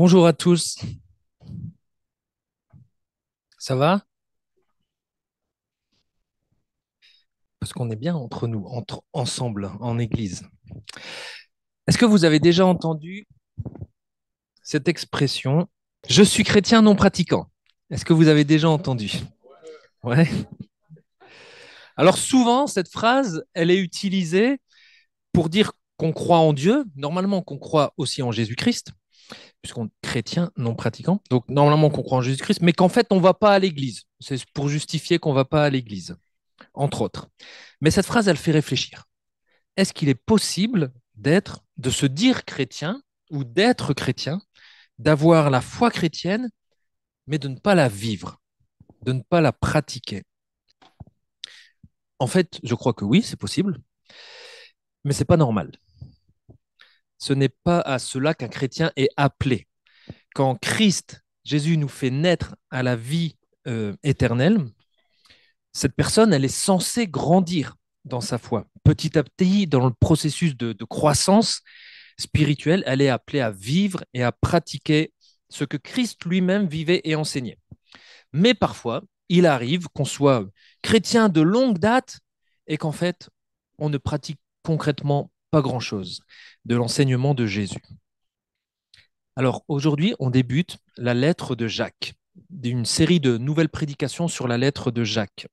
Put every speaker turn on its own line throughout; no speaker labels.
Bonjour à tous, ça va? Parce qu'on est bien entre nous, ensemble, en église. Est-ce que vous avez déjà entendu cette expression, je suis chrétien non pratiquant? Est-ce que vous avez déjà entendu? Ouais. Alors souvent, cette phrase, elle est utilisée pour dire qu'on croit en Dieu, normalement qu'on croit aussi en Jésus-Christ, puisqu'on est chrétien non pratiquant, donc normalement qu'on croit en Jésus-Christ, mais qu'en fait, on ne va pas à l'église. C'est pour justifier qu'on ne va pas à l'église, entre autres. Mais cette phrase, elle fait réfléchir. Est-ce qu'il est possible de se dire chrétien ou d'être chrétien, d'avoir la foi chrétienne, mais de ne pas la vivre, de ne pas la pratiquer? En fait, je crois que oui, c'est possible, mais c'est pas normal. Ce n'est pas à cela qu'un chrétien est appelé. Quand Christ, Jésus, nous fait naître à la vie éternelle, cette personne, elle est censée grandir dans sa foi. Petit à petit, dans le processus de croissance spirituelle, elle est appelée à vivre et à pratiquer ce que Christ lui-même vivait et enseignait. Mais parfois, il arrive qu'on soit chrétien de longue date et qu'en fait, on ne pratique concrètement pas grand-chose de l'enseignement de Jésus. Alors aujourd'hui, on débute la lettre de Jacques, d'une série de nouvelles prédications sur la lettre de Jacques.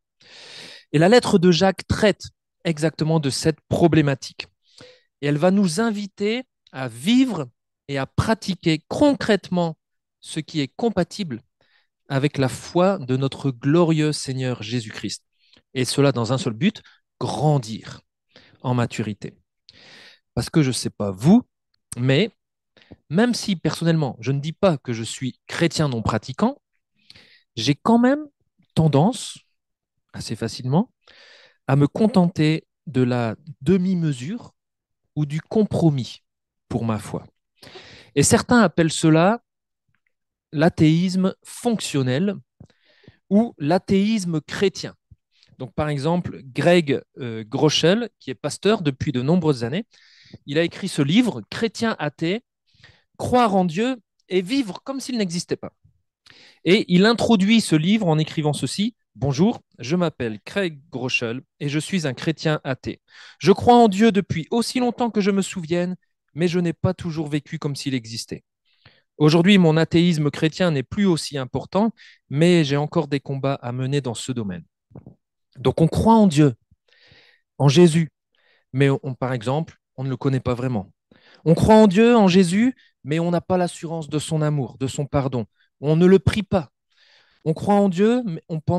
Et la lettre de Jacques traite exactement de cette problématique. Et elle va nous inviter à vivre et à pratiquer concrètement ce qui est compatible avec la foi de notre glorieux Seigneur Jésus-Christ. Et cela dans un seul but, grandir en maturité. Parce que je ne sais pas vous, mais même si personnellement, je ne dis pas que je suis chrétien non pratiquant, j'ai quand même tendance, assez facilement, à me contenter de la demi-mesure ou du compromis pour ma foi. Et certains appellent cela l'athéisme fonctionnel ou l'athéisme chrétien. Donc, par exemple, Greg Groeschel, qui est pasteur depuis de nombreuses années, il a écrit ce livre, Chrétien athée, croire en Dieu et vivre comme s'il n'existait pas. Et il introduit ce livre en écrivant ceci. Bonjour, je m'appelle Craig Groeschel et je suis un chrétien athée. Je crois en Dieu depuis aussi longtemps que je me souvienne, mais je n'ai pas toujours vécu comme s'il existait. Aujourd'hui, mon athéisme chrétien n'est plus aussi important, mais j'ai encore des combats à mener dans ce domaine. Donc on croit en Dieu, en Jésus, mais par exemple, on ne le connaît pas vraiment. On croit en Dieu, en Jésus, mais on n'a pas l'assurance de son amour, de son pardon. On ne le prie pas. On croit en Dieu,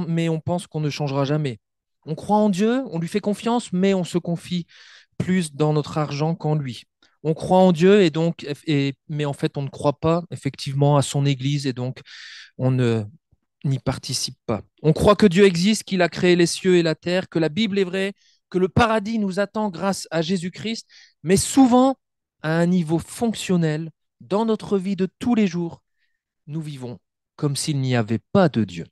mais on pense qu'on ne changera jamais. On croit en Dieu, on lui fait confiance, mais on se confie plus dans notre argent qu'en lui. On croit en Dieu mais en fait, on ne croit pas effectivement à son Église et donc on ne n'y participe pas. On croit que Dieu existe, qu'il a créé les cieux et la terre, que la Bible est vraie, que le paradis nous attend grâce à Jésus-Christ, mais souvent, à un niveau fonctionnel, dans notre vie de tous les jours, nous vivons comme s'il n'y avait pas de Dieu.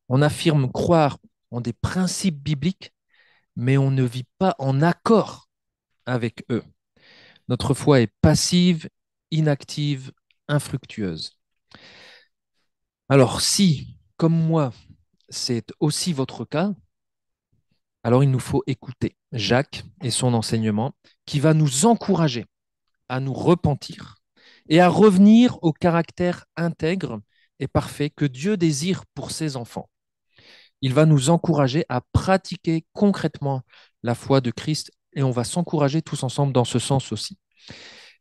On affirme croire en des principes bibliques, mais on ne vit pas en accord avec eux. Notre foi est passive, inactive, infructueuse. Alors si, comme moi, c'est aussi votre cas, alors il nous faut écouter Jacques et son enseignement qui va nous encourager à nous repentir et à revenir au caractère intègre et parfait que Dieu désire pour ses enfants. Il va nous encourager à pratiquer concrètement la foi de Christ et on va s'encourager tous ensemble dans ce sens aussi.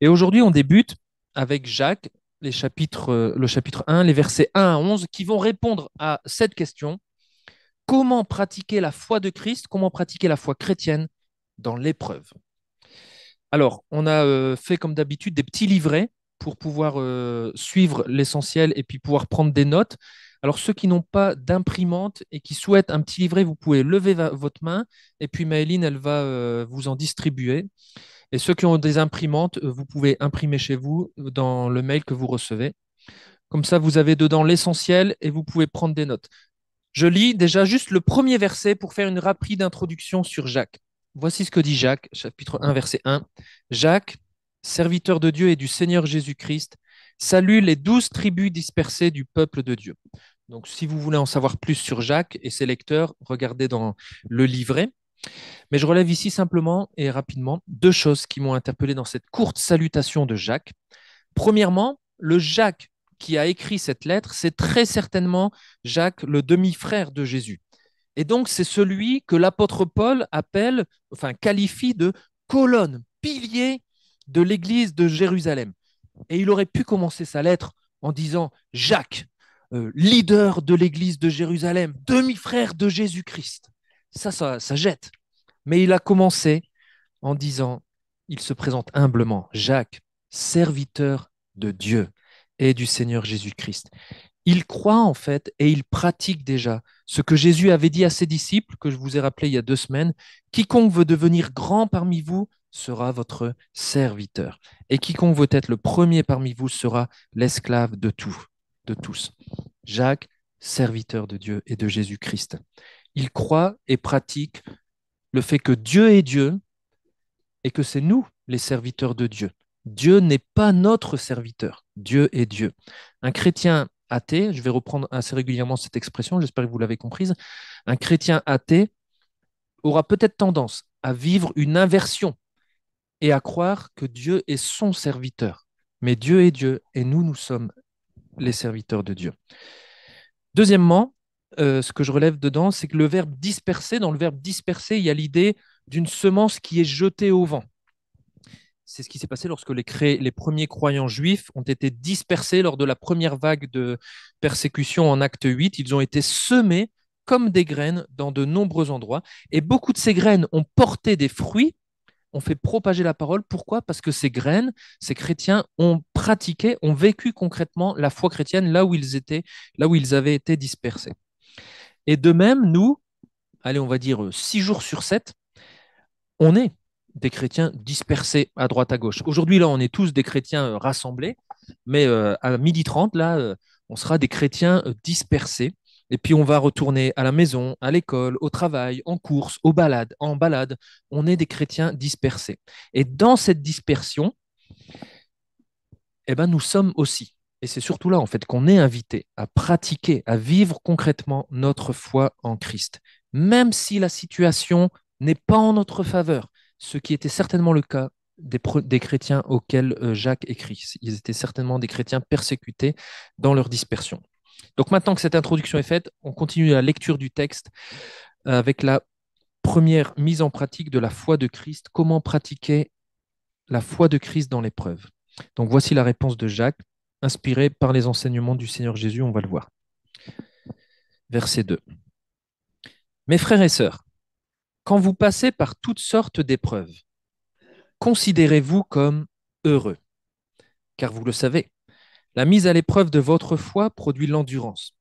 Et aujourd'hui, on débute avec Jacques, le chapitre 1, les versets 1 à 11, qui vont répondre à cette question. Comment pratiquer la foi de Christ, comment pratiquer la foi chrétienne dans l'épreuve? Alors, on a fait comme d'habitude des petits livrets pour pouvoir suivre l'essentiel et puis pouvoir prendre des notes. Alors, ceux qui n'ont pas d'imprimante et qui souhaitent un petit livret, vous pouvez lever votre main et puis Maëline, elle va vous en distribuer. Et ceux qui ont des imprimantes, vous pouvez imprimer chez vous dans le mail que vous recevez. Comme ça, vous avez dedans l'essentiel et vous pouvez prendre des notes. Je lis déjà juste le premier verset pour faire une rapide introduction sur Jacques. Voici ce que dit Jacques, chapitre 1, verset 1. Jacques, serviteur de Dieu et du Seigneur Jésus-Christ, salue les 12 tribus dispersées du peuple de Dieu. Donc, si vous voulez en savoir plus sur Jacques et ses lecteurs, regardez dans le livret. Mais je relève ici simplement et rapidement deux choses qui m'ont interpellé dans cette courte salutation de Jacques. Premièrement, le Jacques qui a écrit cette lettre, c'est très certainement Jacques, le demi-frère de Jésus. Et donc, c'est celui que l'apôtre Paul appelle, enfin, qualifie de colonne, pilier de l'église de Jérusalem. Et il aurait pu commencer sa lettre en disant Jacques, leader de l'église de Jérusalem, demi-frère de Jésus-Christ. Ça jette. Mais il a commencé en disant, il se présente humblement, Jacques, serviteur de Dieu et du Seigneur Jésus-Christ. Il croit en fait et il pratique déjà ce que Jésus avait dit à ses disciples, que je vous ai rappelé il y a 2 semaines, quiconque veut devenir grand parmi vous sera votre serviteur. Et quiconque veut être le premier parmi vous sera l'esclave de tout, de tous. Jacques, serviteur de Dieu et de Jésus-Christ. Il croit et pratique le fait que Dieu est Dieu et que c'est nous les serviteurs de Dieu. Dieu n'est pas notre serviteur. Dieu est Dieu. Un chrétien athée, je vais reprendre assez régulièrement cette expression, j'espère que vous l'avez comprise, un chrétien athée aura peut-être tendance à vivre une inversion et à croire que Dieu est son serviteur. Mais Dieu est Dieu et nous sommes les serviteurs de Dieu. Deuxièmement, ce que je relève dedans, c'est que le verbe disperser, dans le verbe disperser, il y a l'idée d'une semence qui est jetée au vent. C'est ce qui s'est passé lorsque les premiers croyants juifs ont été dispersés lors de la première vague de persécution en Acte 8. Ils ont été semés comme des graines dans de nombreux endroits. Et beaucoup de ces graines ont porté des fruits, ont fait propager la parole. Pourquoi? Parce que ces graines, ces chrétiens ont pratiqué, ont vécu concrètement la foi chrétienne là où ils étaient, là où ils avaient été dispersés. Et de même, nous, allez, on va dire 6 jours sur 7, on est des chrétiens dispersés à droite à gauche. Aujourd'hui, là, on est tous des chrétiens rassemblés, mais à 12h30, là, on sera des chrétiens dispersés. Et puis, on va retourner à la maison, à l'école, au travail, en course, aux balades, en balade. On est des chrétiens dispersés. Et dans cette dispersion, eh ben, nous sommes aussi. Et c'est surtout là, en fait, qu'on est invité à pratiquer, à vivre concrètement notre foi en Christ. Même si la situation n'est pas en notre faveur, ce qui était certainement le cas des chrétiens auxquels Jacques écrit. Ils étaient certainement des chrétiens persécutés dans leur dispersion. Donc maintenant que cette introduction est faite, on continue la lecture du texte avec la première mise en pratique de la foi de Christ. Comment pratiquer la foi de Christ dans l'épreuve? Donc voici la réponse de Jacques, inspirée par les enseignements du Seigneur Jésus, on va le voir. Verset 2. Mes frères et sœurs, quand vous passez par toutes sortes d'épreuves, considérez-vous comme heureux, car vous le savez, la mise à l'épreuve de votre foi produit l'endurance.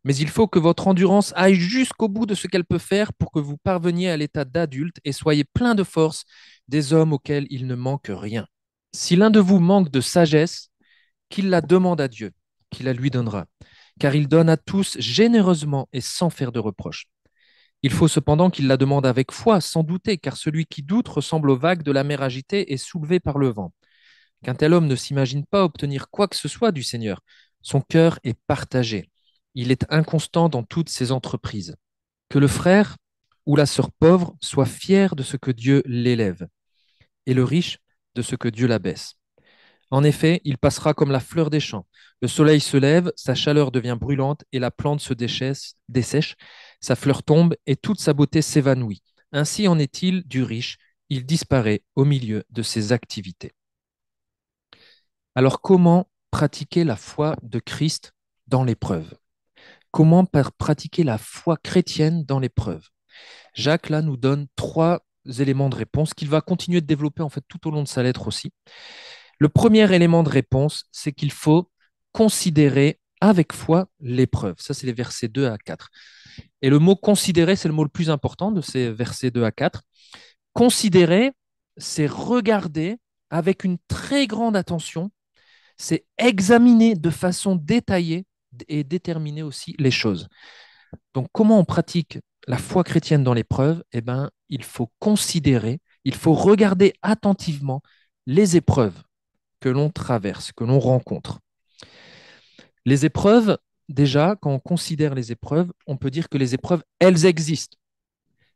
Mais il faut que votre endurance aille jusqu'au bout de ce qu'elle peut faire pour que vous parveniez à l'état d'adulte et soyez plein de force, des hommes auxquels il ne manque rien. Si l'un de vous manque de sagesse, qu'il la demande à Dieu, qui la lui donnera, car il donne à tous généreusement et sans faire de reproche. Il faut cependant qu'il la demande avec foi, sans douter, car celui qui doute ressemble aux vagues de la mer agitée et soulevé par le vent. Qu'un tel homme ne s'imagine pas obtenir quoi que ce soit du Seigneur. Son cœur est partagé. Il est inconstant dans toutes ses entreprises. Que le frère ou la sœur pauvre soit fier de ce que Dieu l'élève, et le riche de ce que Dieu l'abaisse. En effet, il passera comme la fleur des champs. Le soleil se lève, sa chaleur devient brûlante et la plante se dessèche, sa fleur tombe et toute sa beauté s'évanouit. Ainsi en est-il du riche, il disparaît au milieu de ses activités. Alors comment pratiquer la foi de Christ dans l'épreuve? Comment pratiquer la foi chrétienne dans l'épreuve? Jacques, là, nous donne 3 éléments de réponse qu'il va continuer de développer en fait tout au long de sa lettre aussi. Le premier élément de réponse, c'est qu'il faut considérer avec foi l'épreuve. Ça, c'est les versets 2 à 4. Et le mot considérer, c'est le mot le plus important de ces versets 2 à 4. Considérer, c'est regarder avec une très grande attention, c'est examiner de façon détaillée et déterminer aussi les choses. Donc, comment on pratique la foi chrétienne dans l'épreuve? Eh bien, il faut considérer, il faut regarder attentivement les épreuves que l'on traverse, que l'on rencontre. Les épreuves, déjà, quand on considère les épreuves, on peut dire que les épreuves, elles existent.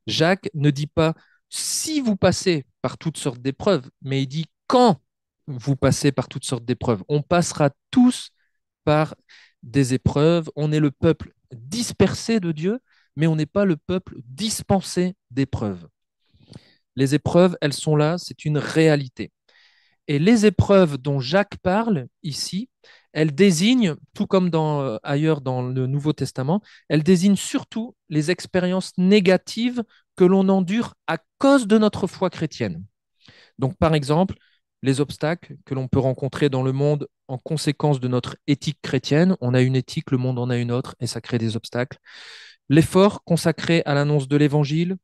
Jacques ne dit pas si vous passez par toutes sortes d'épreuves, mais il dit quand vous passez par toutes sortes d'épreuves. On passera tous par des épreuves. On est le peuple dispersé de Dieu, mais on n'est pas le peuple dispensé d'épreuves. Les épreuves, elles sont là, c'est une réalité. Et les épreuves dont Jacques parle ici, elles désignent, tout comme ailleurs dans le Nouveau Testament, elles désignent surtout les expériences négatives que l'on endure à cause de notre foi chrétienne. Donc, par exemple, les obstacles que l'on peut rencontrer dans le monde en conséquence de notre éthique chrétienne. On a une éthique, le monde en a une autre, et ça crée des obstacles. L'effort consacré à l'annonce de l'Évangile,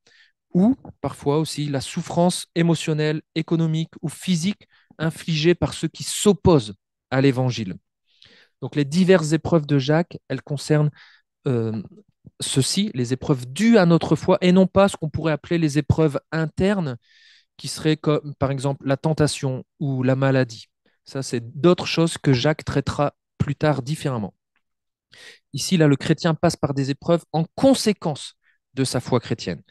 ou parfois aussi la souffrance émotionnelle, économique ou physique infligée par ceux qui s'opposent à l'Évangile. Donc les diverses épreuves de Jacques, elles concernent euh, ceci, les épreuves dues à notre foi, et non pas ce qu'on pourrait appeler les épreuves internes, qui seraient comme par exemple la tentation ou la maladie. Ça, c'est d'autres choses que Jacques traitera plus tard différemment. Ici, là, le chrétien passe par des épreuves en conséquence de sa foi chrétienne.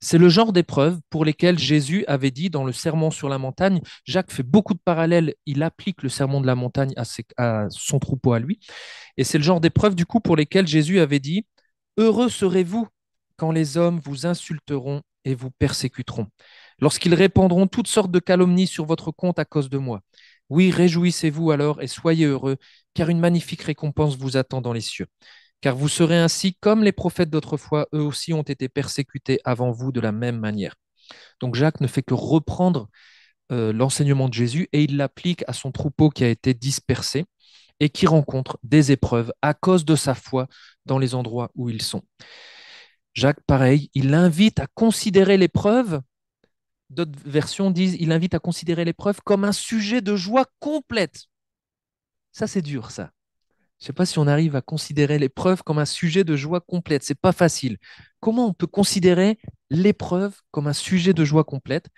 C'est le genre d'épreuves pour lesquelles Jésus avait dit dans le Sermon sur la montagne, Jacques fait beaucoup de parallèles, il applique le Sermon de la montagne à son troupeau à lui, et c'est le genre d'épreuves du coup pour lesquelles Jésus avait dit, heureux serez-vous quand les hommes vous insulteront et vous persécuteront, lorsqu'ils répandront toutes sortes de calomnies sur votre compte à cause de moi. Oui, réjouissez-vous alors et soyez heureux, car une magnifique récompense vous attend dans les cieux. Car vous serez ainsi comme les prophètes d'autrefois, eux aussi ont été persécutés avant vous de la même manière. Donc Jacques ne fait que reprendre l'enseignement de Jésus et il l'applique à son troupeau qui a été dispersé et qui rencontre des épreuves à cause de sa foi dans les endroits où ils sont. Jacques, pareil, il invite à considérer l'épreuve. D'autres versions disent il invite à considérer l'épreuve comme un sujet de joie complète. Ça, c'est dur, ça. Je ne sais pas si on arrive à considérer l'épreuve comme un sujet de joie complète. C'est pas facile. Comment on peut considérer l'épreuve comme un sujet de joie complète?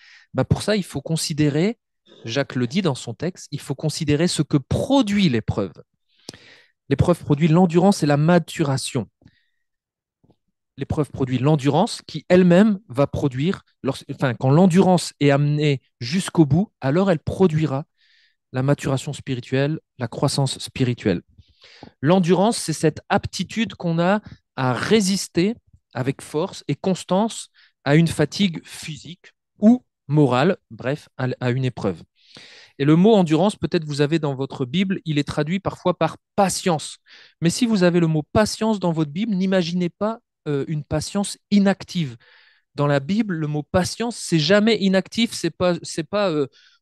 Pour ça, il faut considérer, Jacques le dit dans son texte, il faut considérer ce que produit l'épreuve. L'épreuve produit l'endurance et la maturation. L'épreuve produit l'endurance qui elle-même va produire, quand l'endurance est amenée jusqu'au bout, alors elle produira la maturation spirituelle, la croissance spirituelle. L'endurance, c'est cette aptitude qu'on a à résister avec force et constance à une fatigue physique ou morale, bref, à une épreuve. Et le mot endurance, peut-être vous avez dans votre Bible, il est traduit parfois par patience. Mais si vous avez le mot patience dans votre Bible, n'imaginez pas une patience inactive. Dans la Bible, le mot patience, c'est jamais inactif, c'est pas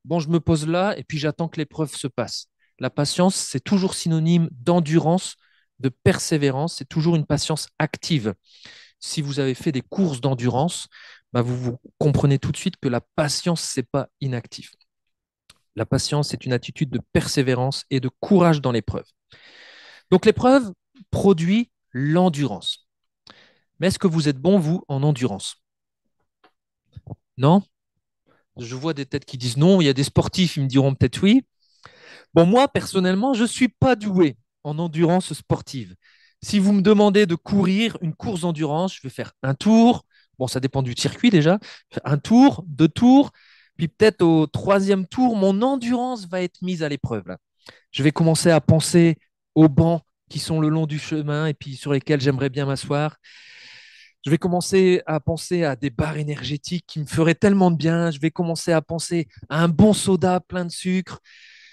bon, je me pose là et puis j'attends que l'épreuve se passe. La patience, c'est toujours synonyme d'endurance, de persévérance, c'est toujours une patience active. Si vous avez fait des courses d'endurance, vous comprenez tout de suite que la patience, c'est pas inactif. La patience est une attitude de persévérance et de courage dans l'épreuve. Donc l'épreuve produit l'endurance. Mais est-ce que vous êtes bon, vous, en endurance? Non? Je vois des têtes qui disent non. Il y a des sportifs, ils me diront peut-être oui. Bon, moi, personnellement, je ne suis pas doué en endurance sportive. Si vous me demandez de courir une course d'endurance, je vais faire un tour. Bon, ça dépend du circuit déjà. Un tour, deux tours. Puis peut-être au troisième tour, mon endurance va être mise à l'épreuve, là. Je vais commencer à penser aux bancs qui sont le long du chemin et puis sur lesquels j'aimerais bien m'asseoir. Je vais commencer à penser à des barres énergétiques qui me feraient tellement de bien. Je vais commencer à penser à un bon soda plein de sucre.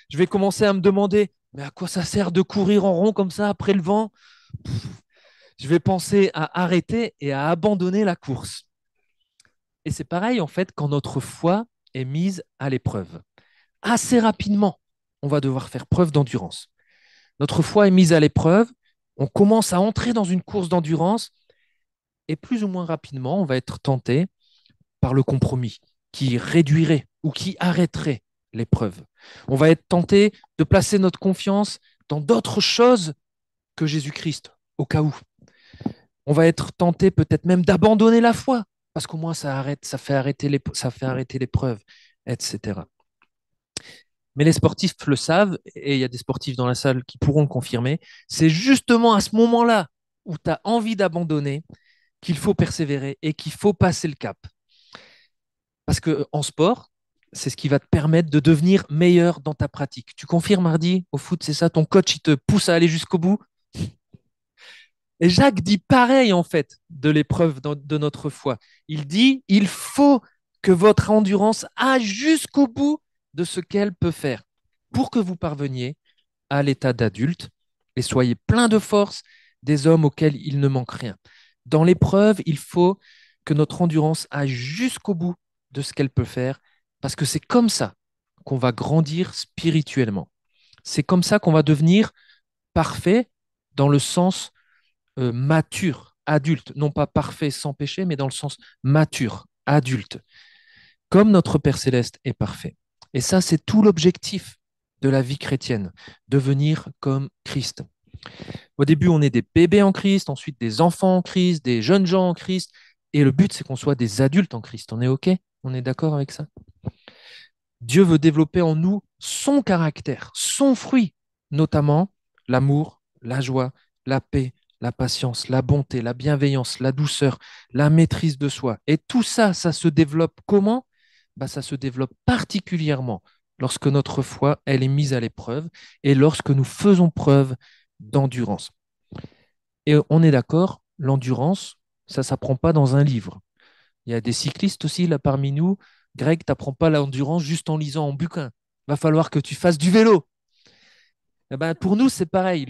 Je vais commencer à me demander, mais à quoi ça sert de courir en rond comme ça après le vent? Je vais penser à arrêter et à abandonner la course. Et c'est pareil, en fait, quand notre foi est mise à l'épreuve. Assez rapidement, on va devoir faire preuve d'endurance. Notre foi est mise à l'épreuve, on commence à entrer dans une course d'endurance et plus ou moins rapidement, on va être tenté par le compromis qui réduirait ou qui arrêterait l'épreuve. On va être tenté de placer notre confiance dans d'autres choses que Jésus-Christ, au cas où. On va être tenté peut-être même d'abandonner la foi, parce qu'au moins ça fait arrêter l'épreuve, etc. Mais les sportifs le savent, et il y a des sportifs dans la salle qui pourront le confirmer. C'est justement à ce moment-là où tu as envie d'abandonner qu'il faut persévérer et qu'il faut passer le cap. Parce que en sport, c'est ce qui va te permettre de devenir meilleur dans ta pratique. Tu confirmes, Hardy, au foot, c'est ça, ton coach, il te pousse à aller jusqu'au bout. Et Jacques dit pareil, en fait, de l'épreuve de notre foi. Il dit, il faut que votre endurance aille jusqu'au bout de ce qu'elle peut faire pour que vous parveniez à l'état d'adulte et soyez plein de force, des hommes auxquels il ne manque rien. Dans l'épreuve, il faut que notre endurance aille jusqu'au bout de ce qu'elle peut faire, parce que c'est comme ça qu'on va grandir spirituellement. C'est comme ça qu'on va devenir parfait dans le sens mature, adulte, non pas parfait sans péché, mais dans le sens mature, adulte, comme notre Père céleste est parfait. Et ça, c'est tout l'objectif de la vie chrétienne, devenir comme Christ. Au début, on est des bébés en Christ, ensuite des enfants en Christ, des jeunes gens en Christ, et le but, c'est qu'on soit des adultes en Christ. On est OK? On est d'accord avec ça? Dieu veut développer en nous son caractère, son fruit, notamment l'amour, la joie, la paix, la patience, la bonté, la bienveillance, la douceur, la maîtrise de soi. Et tout ça, ça se développe comment? Ça se développe particulièrement lorsque notre foi, elle est mise à l'épreuve et lorsque nous faisons preuve d'endurance. Et on est d'accord, l'endurance, ça ne s'apprend pas dans un livre. Il y a des cyclistes aussi là parmi nous. Greg, tu n'apprends pas l'endurance juste en lisant en bouquin. Va falloir que tu fasses du vélo. Eh ben, pour nous, c'est pareil.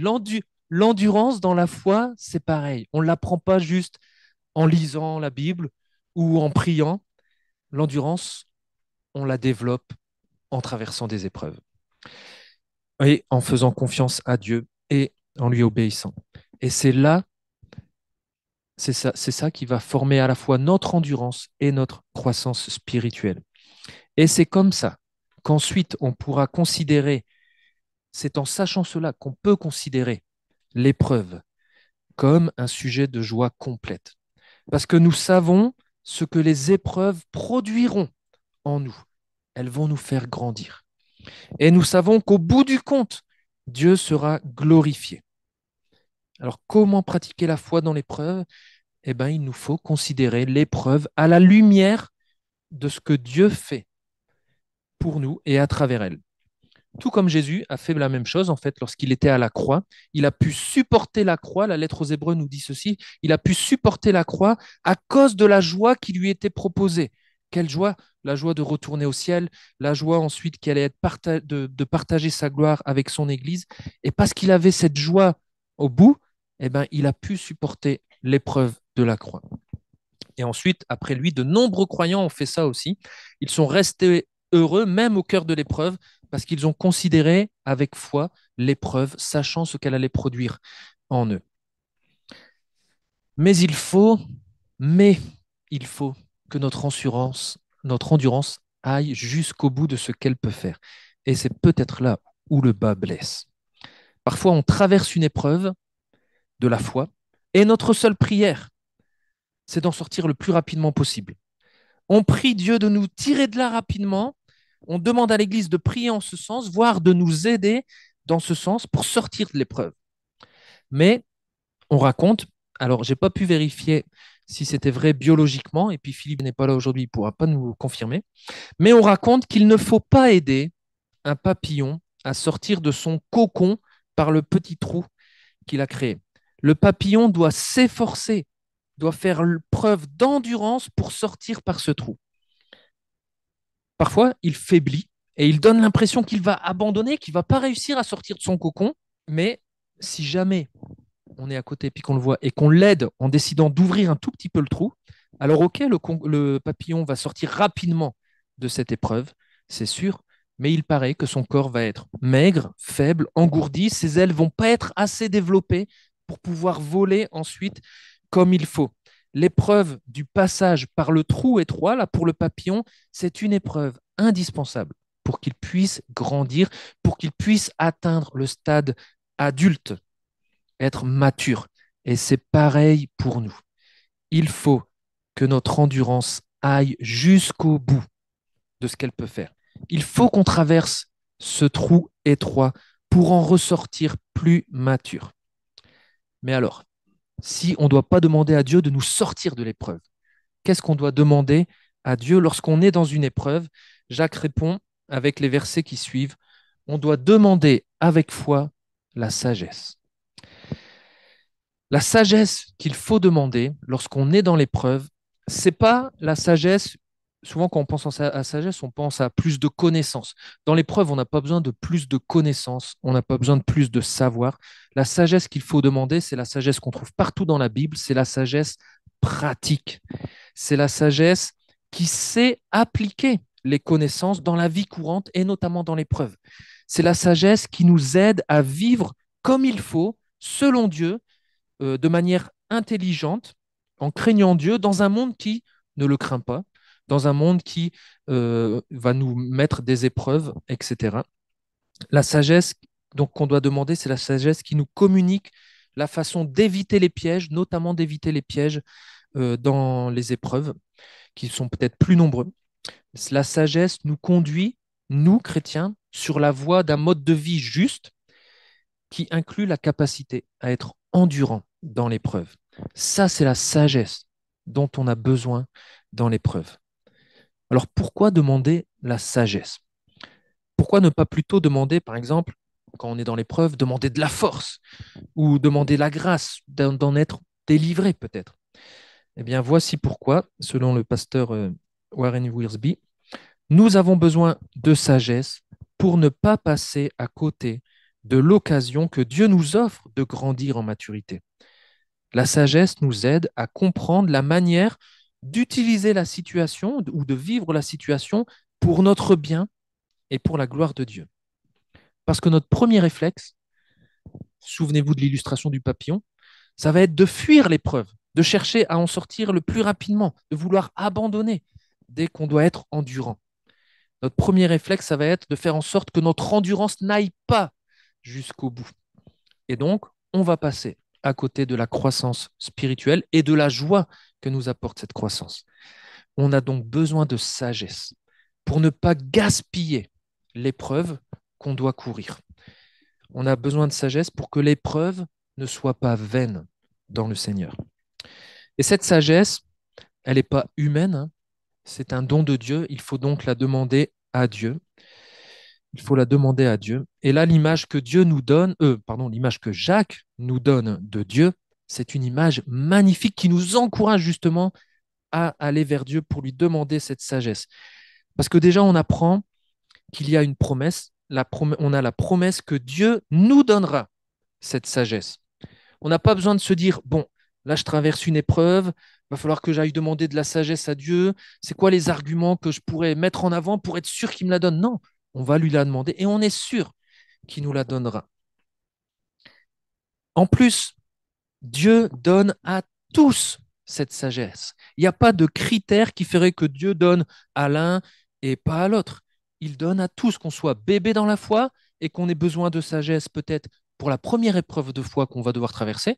L'endurance dans la foi, c'est pareil. On ne l'apprend pas juste en lisant la Bible ou en priant. L'endurance, on la développe en traversant des épreuves et en faisant confiance à Dieu et en lui obéissant. Et c'est ça qui va former à la fois notre endurance et notre croissance spirituelle. Et c'est comme ça qu'ensuite on pourra considérer, c'est en sachant cela qu'on peut considérer l'épreuve comme un sujet de joie complète. Parce que nous savons ce que les épreuves produiront en nous. Elles vont nous faire grandir. Et nous savons qu'au bout du compte, Dieu sera glorifié. Alors comment pratiquer la foi dans l'épreuve? Eh bien, il nous faut considérer l'épreuve à la lumière de ce que Dieu fait pour nous et à travers elle. Tout comme Jésus a fait la même chose, en fait, lorsqu'il était à la croix, il a pu supporter la croix, la lettre aux Hébreux nous dit ceci, il a pu supporter la croix à cause de la joie qui lui était proposée. Quelle joie? La joie de retourner au ciel, la joie ensuite qui allait être de partager sa gloire avec son Église. Et parce qu'il avait cette joie au bout, eh ben, il a pu supporter l'épreuve de la croix. Et ensuite, après lui, de nombreux croyants ont fait ça aussi. Ils sont restés heureux, même au cœur de l'épreuve, parce qu'ils ont considéré avec foi l'épreuve, sachant ce qu'elle allait produire en eux. Mais il faut, mais il faut que notre endurance aille jusqu'au bout de ce qu'elle peut faire. Et c'est peut-être là où le bas blesse. Parfois, on traverse une épreuve de la foi, et notre seule prière, c'est d'en sortir le plus rapidement possible. On prie Dieu de nous tirer de là rapidement. On demande à l'Église de prier en ce sens, voire de nous aider dans ce sens pour sortir de l'épreuve. Mais on raconte, alors j'ai pas pu vérifier si c'était vrai biologiquement, et puis Philippe n'est pas là aujourd'hui, il ne pourra pas nous confirmer, mais on raconte qu'il ne faut pas aider un papillon à sortir de son cocon par le petit trou qu'il a créé. Le papillon doit s'efforcer, doit faire preuve d'endurance pour sortir par ce trou. Parfois, il faiblit et il donne l'impression qu'il va abandonner, qu'il ne va pas réussir à sortir de son cocon. Mais si jamais on est à côté puis qu'on le voit et qu'on l'aide en décidant d'ouvrir un tout petit peu le trou, alors ok, le papillon va sortir rapidement de cette épreuve, c'est sûr, mais il paraît que son corps va être maigre, faible, engourdi, ses ailes vont pas être assez développées pour pouvoir voler ensuite comme il faut. L'épreuve du passage par le trou étroit, là, pour le papillon, c'est une épreuve indispensable pour qu'il puisse grandir, pour qu'il puisse atteindre le stade adulte, être mature. Et c'est pareil pour nous. Il faut que notre endurance aille jusqu'au bout de ce qu'elle peut faire. Il faut qu'on traverse ce trou étroit pour en ressortir plus mature. Mais alors, si on ne doit pas demander à Dieu de nous sortir de l'épreuve, qu'est-ce qu'on doit demander à Dieu lorsqu'on est dans une épreuve? Jacques répond avec les versets qui suivent, on doit demander avec foi la sagesse. La sagesse qu'il faut demander lorsqu'on est dans l'épreuve, c'est pas la sagesse. Souvent, quand on pense à sagesse, on pense à plus de connaissances. Dans l'épreuve, on n'a pas besoin de plus de connaissances, on n'a pas besoin de plus de savoir. La sagesse qu'il faut demander, c'est la sagesse qu'on trouve partout dans la Bible, c'est la sagesse pratique. C'est la sagesse qui sait appliquer les connaissances dans la vie courante et notamment dans l'épreuve. C'est la sagesse qui nous aide à vivre comme il faut, selon Dieu, de manière intelligente, en craignant Dieu, dans un monde qui ne le craint pas, dans un monde qui va nous mettre des épreuves, etc. La sagesse donc qu'on doit demander, c'est la sagesse qui nous communique la façon d'éviter les pièges, notamment d'éviter les pièges dans les épreuves, qui sont peut-être plus nombreux. La sagesse nous conduit, nous, chrétiens, sur la voie d'un mode de vie juste qui inclut la capacité à être endurant dans l'épreuve. Ça, c'est la sagesse dont on a besoin dans l'épreuve. Alors pourquoi demander la sagesse? Pourquoi ne pas plutôt demander, par exemple, quand on est dans l'épreuve, demander de la force ou demander la grâce d'en être délivré peut-être? Eh bien, voici pourquoi, selon le pasteur Warren Wiersbe, nous avons besoin de sagesse pour ne pas passer à côté de l'occasion que Dieu nous offre de grandir en maturité. La sagesse nous aide à comprendre la manière d'utiliser la situation ou de vivre la situation pour notre bien et pour la gloire de Dieu. Parce que notre premier réflexe, souvenez-vous de l'illustration du papillon, ça va être de fuir l'épreuve, de chercher à en sortir le plus rapidement, de vouloir abandonner dès qu'on doit être endurant. Notre premier réflexe, ça va être de faire en sorte que notre endurance n'aille pas jusqu'au bout. Et donc, on va passer à côté de la croissance spirituelle et de la joie que nous apporte cette croissance. On a donc besoin de sagesse pour ne pas gaspiller l'épreuve qu'on doit courir. On a besoin de sagesse pour que l'épreuve ne soit pas vaine dans le Seigneur. Et cette sagesse, elle n'est pas humaine, hein, c'est un don de Dieu, il faut donc la demander à Dieu. Il faut la demander à Dieu. Et là, l'image que Dieu nous donne, l'image que Jacques nous donne de Dieu, c'est une image magnifique qui nous encourage justement à aller vers Dieu pour lui demander cette sagesse. Parce que déjà, on apprend qu'il y a une promesse, on a la promesse que Dieu nous donnera cette sagesse. On n'a pas besoin de se dire, bon, là, je traverse une épreuve, il va falloir que j'aille demander de la sagesse à Dieu. C'est quoi les arguments que je pourrais mettre en avant pour être sûr qu'il me la donne? Non, on va lui la demander et on est sûr qu'il nous la donnera. En plus, Dieu donne à tous cette sagesse. Il n'y a pas de critère qui ferait que Dieu donne à l'un et pas à l'autre. Il donne à tous, qu'on soit bébé dans la foi et qu'on ait besoin de sagesse peut-être pour la première épreuve de foi qu'on va devoir traverser.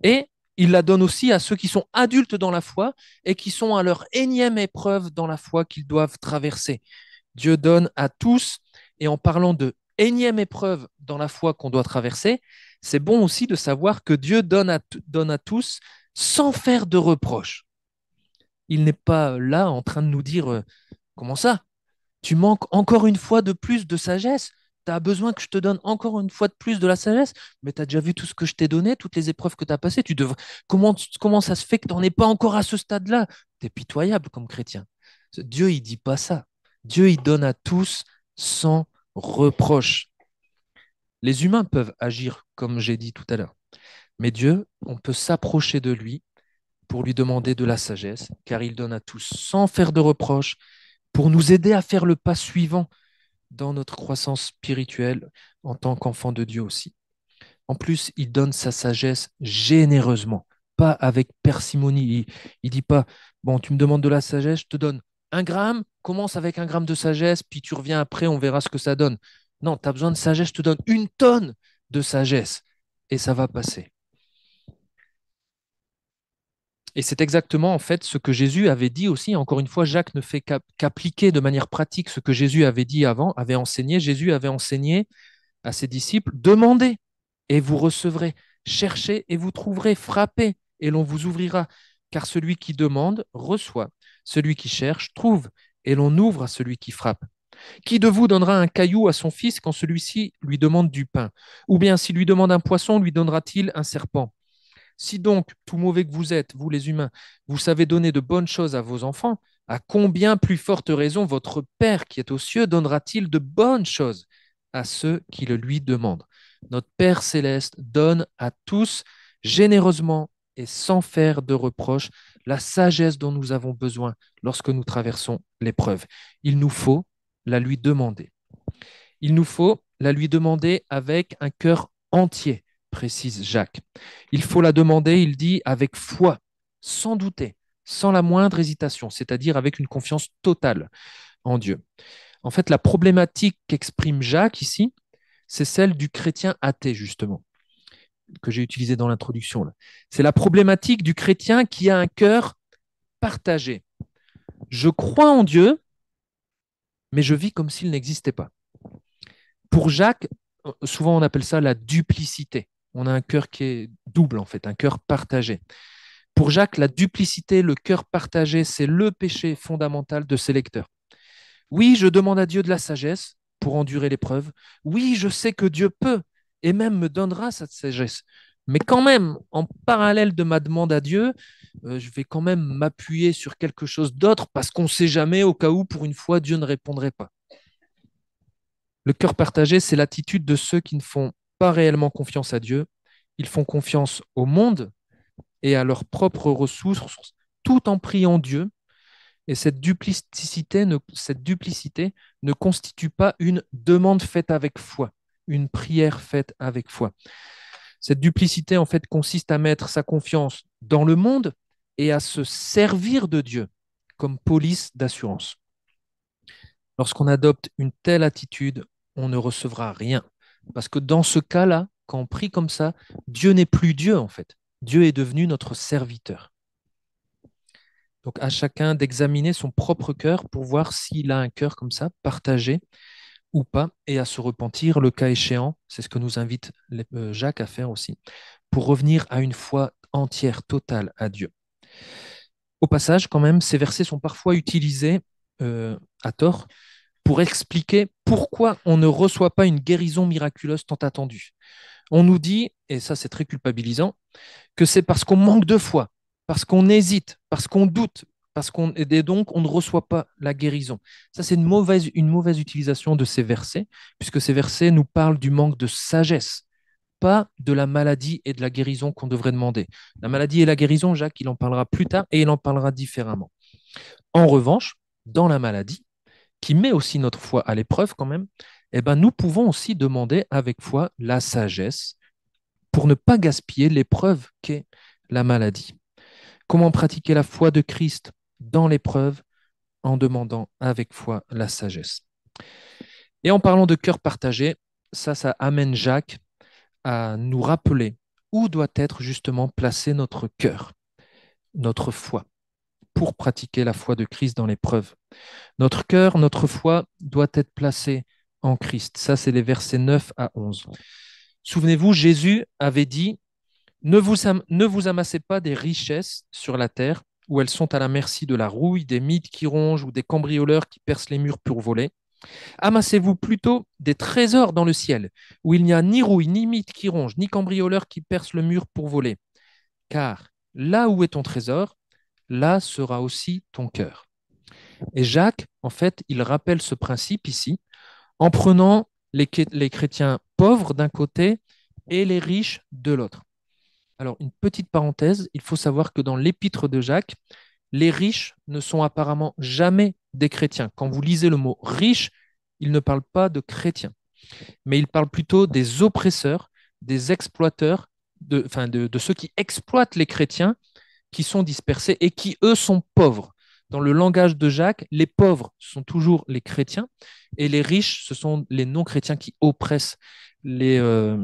Et il la donne aussi à ceux qui sont adultes dans la foi et qui sont à leur énième épreuve dans la foi qu'ils doivent traverser. Dieu donne à tous, et en parlant de énième épreuve dans la foi qu'on doit traverser, c'est bon aussi de savoir que Dieu donne à tous sans faire de reproches. Il n'est pas là en train de nous dire comment ça? Tu manques encore une fois de plus de sagesse. Tu as besoin que je te donne encore une fois de plus de la sagesse, mais tu as déjà vu tout ce que je t'ai donné, toutes les épreuves que tu as passées. Comment ça se fait que tu n'en es pas encore à ce stade-là? Tu es pitoyable comme chrétien. Dieu, il dit pas ça. Dieu, il donne à tous sans reproche. Les humains peuvent agir comme j'ai dit tout à l'heure, mais Dieu, on peut s'approcher de lui pour lui demander de la sagesse, car il donne à tous sans faire de reproche, pour nous aider à faire le pas suivant dans notre croissance spirituelle en tant qu'enfant de Dieu aussi. En plus, il donne sa sagesse généreusement, pas avec parcimonie. Il dit pas, bon, tu me demandes de la sagesse, je te donne 1 gramme, commence avec 1 gramme de sagesse, puis tu reviens après, on verra ce que ça donne. Non, tu as besoin de sagesse, je te donne 1 tonne de sagesse, et ça va passer. Et c'est exactement en fait ce que Jésus avait dit aussi. Encore une fois, Jacques ne fait qu'appliquer de manière pratique ce que Jésus avait dit avant, avait enseigné. Jésus avait enseigné à ses disciples, demandez et vous recevrez, cherchez et vous trouverez, frappez et l'on vous ouvrira. Car celui qui demande reçoit, celui qui cherche trouve, et l'on ouvre à celui qui frappe. Qui de vous donnera un caillou à son fils quand celui-ci lui demande du pain? Ou bien s'il lui demande un poisson, lui donnera-t-il un serpent? Si donc, tout mauvais que vous êtes, vous les humains, vous savez donner de bonnes choses à vos enfants, à combien plus forte raison votre Père qui est aux cieux donnera-t-il de bonnes choses à ceux qui le lui demandent? Notre Père céleste donne à tous généreusement et sans faire de reproche la sagesse dont nous avons besoin lorsque nous traversons l'épreuve. Il nous faut la lui demander. Il nous faut la lui demander avec un cœur entier, précise Jacques. Il faut la demander, il dit, avec foi, sans douter, sans la moindre hésitation, c'est-à-dire avec une confiance totale en Dieu. En fait, la problématique qu'exprime Jacques ici, c'est celle du chrétien athée, justement, que j'ai utilisé dans l'introduction. C'est la problématique du chrétien qui a un cœur partagé. Je crois en Dieu, mais je vis comme s'il n'existait pas. Pour Jacques, souvent on appelle ça la duplicité. On a un cœur qui est double, en fait, un cœur partagé. Pour Jacques, la duplicité, le cœur partagé, c'est le péché fondamental de ses lecteurs. Oui, je demande à Dieu de la sagesse pour endurer l'épreuve. Oui, je sais que Dieu peut et même me donnera cette sagesse. Mais quand même, en parallèle de ma demande à Dieu, je vais quand même m'appuyer sur quelque chose d'autre parce qu'on ne sait jamais au cas où, pour une fois, Dieu ne répondrait pas. Le cœur partagé, c'est l'attitude de ceux qui ne font pas réellement confiance à Dieu. Ils font confiance au monde et à leurs propres ressources, tout en priant Dieu. Et cette duplicité ne constitue pas une demande faite avec foi, une prière faite avec foi. Cette duplicité, en fait, consiste à mettre sa confiance dans le monde et à se servir de Dieu comme police d'assurance. Lorsqu'on adopte une telle attitude, on ne recevra rien. Parce que dans ce cas-là, quand on prie comme ça, Dieu n'est plus Dieu en fait. Dieu est devenu notre serviteur. Donc à chacun d'examiner son propre cœur pour voir s'il a un cœur comme ça, partagé ou pas, et à se repentir le cas échéant. C'est ce que nous invite Jacques à faire aussi, pour revenir à une foi entière, totale à Dieu. Au passage, quand même, ces versets sont parfois utilisés à tort pour expliquer pourquoi on ne reçoit pas une guérison miraculeuse tant attendue. On nous dit, et ça c'est très culpabilisant, que c'est parce qu'on manque de foi, parce qu'on hésite, parce qu'on doute, et donc on ne reçoit pas la guérison. Ça c'est une mauvaise utilisation de ces versets, puisque ces versets nous parlent du manque de sagesse, pas de la maladie et de la guérison qu'on devrait demander. La maladie et la guérison, Jacques, il en parlera plus tard et il en parlera différemment. En revanche, dans la maladie, qui met aussi notre foi à l'épreuve quand même, eh ben, nous pouvons aussi demander avec foi la sagesse pour ne pas gaspiller l'épreuve qu'est la maladie. Comment pratiquer la foi de Christ dans l'épreuve en demandant avec foi la sagesse. Et en parlant de cœur partagé, ça amène Jacques à nous rappeler où doit être justement placé notre cœur, notre foi, pour pratiquer la foi de Christ dans l'épreuve. Notre cœur, notre foi doit être placé en Christ. Ça, c'est les versets 9 à 11. Souvenez-vous, Jésus avait dit, ne vous amassez pas des richesses sur la terre, où elles sont à la merci de la rouille, des mythes qui rongent ou des cambrioleurs qui percent les murs pour voler. Amassez-vous plutôt des trésors dans le ciel, où il n'y a ni rouille, ni mythe qui ronge, ni cambrioleur qui perce le mur pour voler. Car là où est ton trésor, là sera aussi ton cœur. Et Jacques, en fait, il rappelle ce principe ici en prenant les chrétiens pauvres d'un côté et les riches de l'autre. Alors, une petite parenthèse, il faut savoir que dans l'épître de Jacques, les riches ne sont apparemment jamais des chrétiens. Quand vous lisez le mot riche, il ne parle pas de chrétiens, mais il parle plutôt des oppresseurs, des exploiteurs, de ceux qui exploitent les chrétiens qui sont dispersés et qui, eux, sont pauvres. Dans le langage de Jacques, les pauvres sont toujours les chrétiens et les riches, ce sont les non-chrétiens qui oppressent les, euh,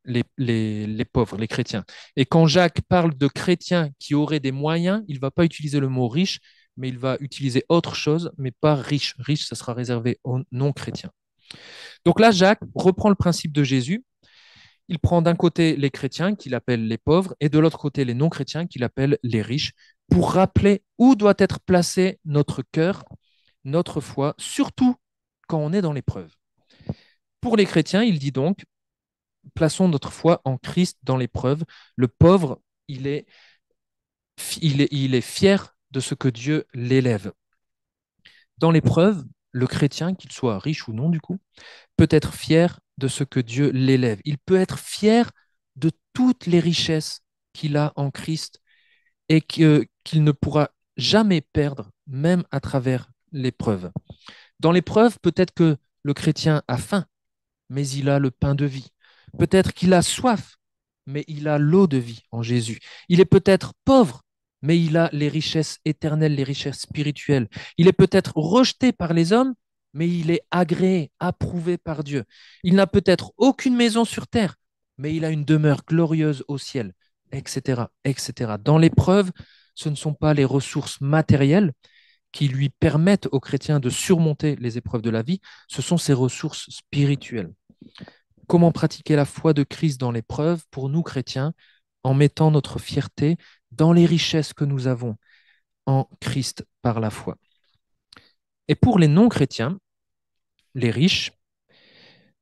les pauvres, les chrétiens. Et quand Jacques parle de chrétiens qui auraient des moyens, il ne va pas utiliser le mot riche, mais il va utiliser autre chose, mais pas riche. Riche, ça sera réservé aux non-chrétiens. Donc là, Jacques reprend le principe de Jésus. Il prend d'un côté les chrétiens, qu'il appelle les pauvres, et de l'autre côté les non-chrétiens, qu'il appelle les riches, pour rappeler où doit être placé notre cœur, notre foi, surtout quand on est dans l'épreuve. Pour les chrétiens, il dit donc, plaçons notre foi en Christ dans l'épreuve. Le pauvre, il est fier de ce que Dieu l'élève. Dans l'épreuve, le chrétien, qu'il soit riche ou non du coup, peut être fier de ce que Dieu l'élève. Il peut être fier de toutes les richesses qu'il a en Christ et qu'il ne pourra jamais perdre, même à travers l'épreuve. Dans l'épreuve, peut-être que le chrétien a faim, mais il a le pain de vie. Peut-être qu'il a soif, mais il a l'eau de vie en Jésus. Il est peut-être pauvre, mais il a les richesses éternelles, les richesses spirituelles. Il est peut-être rejeté par les hommes, mais il est agréé, approuvé par Dieu. Il n'a peut-être aucune maison sur terre, mais il a une demeure glorieuse au ciel, etc., etc. Dans l'épreuve, ce ne sont pas les ressources matérielles qui lui permettent aux chrétiens de surmonter les épreuves de la vie, ce sont ses ressources spirituelles. Comment pratiquer la foi de Christ dans l'épreuve pour nous chrétiens en mettant notre fierté dans les richesses que nous avons en Christ par la foi. Et pour les non-chrétiens, les riches,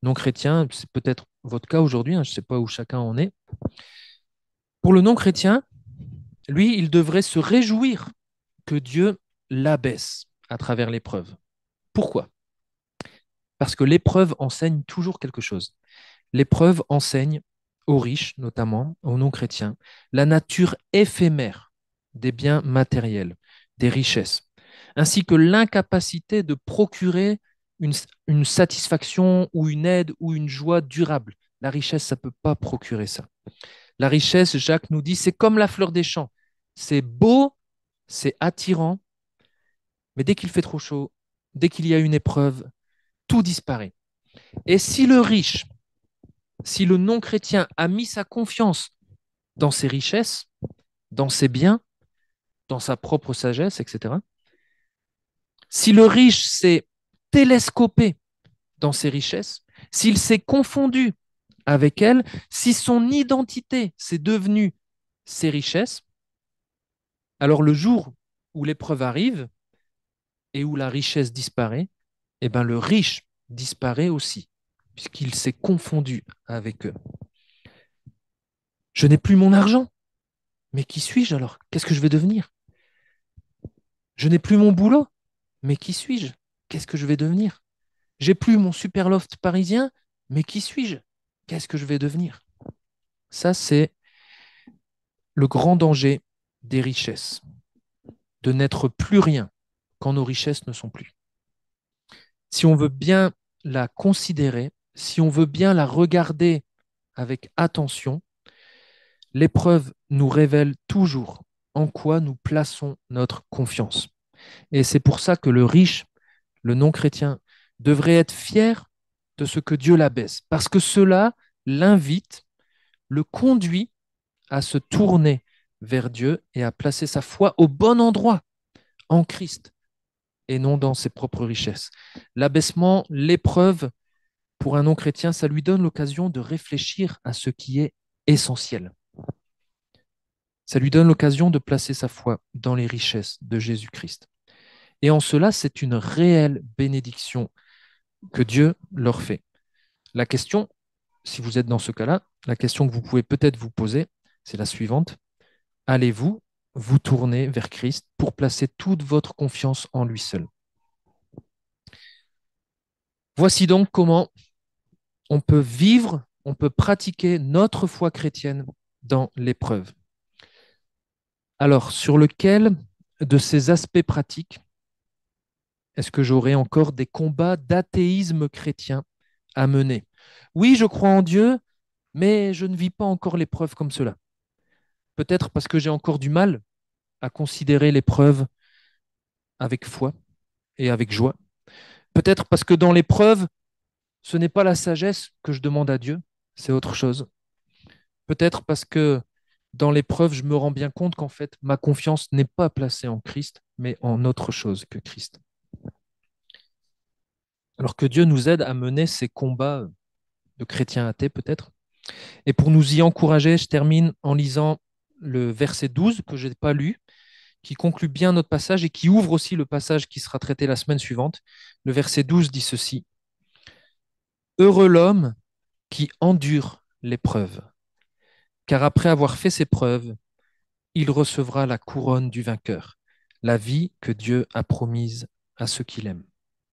non-chrétiens, c'est peut-être votre cas aujourd'hui, hein, je ne sais pas où chacun en est. Pour le non-chrétien, lui, il devrait se réjouir que Dieu l'abaisse à travers l'épreuve. Pourquoi? Parce que l'épreuve enseigne toujours quelque chose. L'épreuve enseigne aux riches, notamment aux non-chrétiens, la nature éphémère des biens matériels, des richesses, ainsi que l'incapacité de procurer une, une satisfaction ou une aide ou une joie durable. La richesse, ça ne peut pas procurer ça. La richesse, Jacques nous dit, c'est comme la fleur des champs. C'est beau, c'est attirant, mais dès qu'il fait trop chaud, dès qu'il y a une épreuve, tout disparaît. Et si le riche, si le non-chrétien a mis sa confiance dans ses richesses, dans ses biens, dans sa propre sagesse, etc., si le riche s'est télescopé dans ses richesses, s'il s'est confondu avec elles, si son identité s'est devenue ses richesses, alors le jour où l'épreuve arrive et où la richesse disparaît, eh ben le riche disparaît aussi, puisqu'il s'est confondu avec eux. Je n'ai plus mon argent, mais qui suis-je alors? Qu'est-ce que je vais devenir? Je n'ai plus mon boulot, mais qui suis-je? Qu'est-ce que je vais devenir? J'ai plus mon super loft parisien, mais qui suis-je? Qu'est-ce que je vais devenir? Ça, c'est le grand danger des richesses, de n'être plus rien quand nos richesses ne sont plus. Si on veut bien la considérer, si on veut bien la regarder avec attention, l'épreuve nous révèle toujours en quoi nous plaçons notre confiance. Et c'est pour ça que le riche, le non-chrétien, devrait être fier de ce que Dieu l'abaisse, parce que cela l'invite, le conduit à se tourner vers Dieu et à placer sa foi au bon endroit, en Christ, et non dans ses propres richesses. L'abaissement, l'épreuve, pour un non-chrétien, ça lui donne l'occasion de réfléchir à ce qui est essentiel. Ça lui donne l'occasion de placer sa foi dans les richesses de Jésus-Christ. Et en cela, c'est une réelle bénédiction que Dieu leur fait. La question, si vous êtes dans ce cas-là, la question que vous pouvez peut-être vous poser, c'est la suivante. Allez-vous vous tourner vers Christ pour placer toute votre confiance en lui seul? Voici donc comment on peut vivre, on peut pratiquer notre foi chrétienne dans l'épreuve. Alors, sur lequel de ces aspects pratiques est-ce que j'aurai encore des combats d'athéisme chrétien à mener? Oui, je crois en Dieu, mais je ne vis pas encore l'épreuve comme cela. Peut-être parce que j'ai encore du mal à considérer l'épreuve avec foi et avec joie. Peut-être parce que dans l'épreuve, Ce n'est pas la sagesse que je demande à Dieu, c'est autre chose. Peut-être parce que dans l'épreuve, je me rends bien compte qu'en fait, ma confiance n'est pas placée en Christ, mais en autre chose que Christ. Alors que Dieu nous aide à mener ces combats de chrétiens athées, peut-être. Et pour nous y encourager, je termine en lisant le verset 12 que je n'ai pas lu, qui conclut bien notre passage et qui ouvre aussi le passage qui sera traité la semaine suivante. Le verset 12 dit ceci: Heureux l'homme qui endure l'épreuve, car après avoir fait ses preuves, il recevra la couronne du vainqueur, la vie que Dieu a promise à ceux qu'il aime.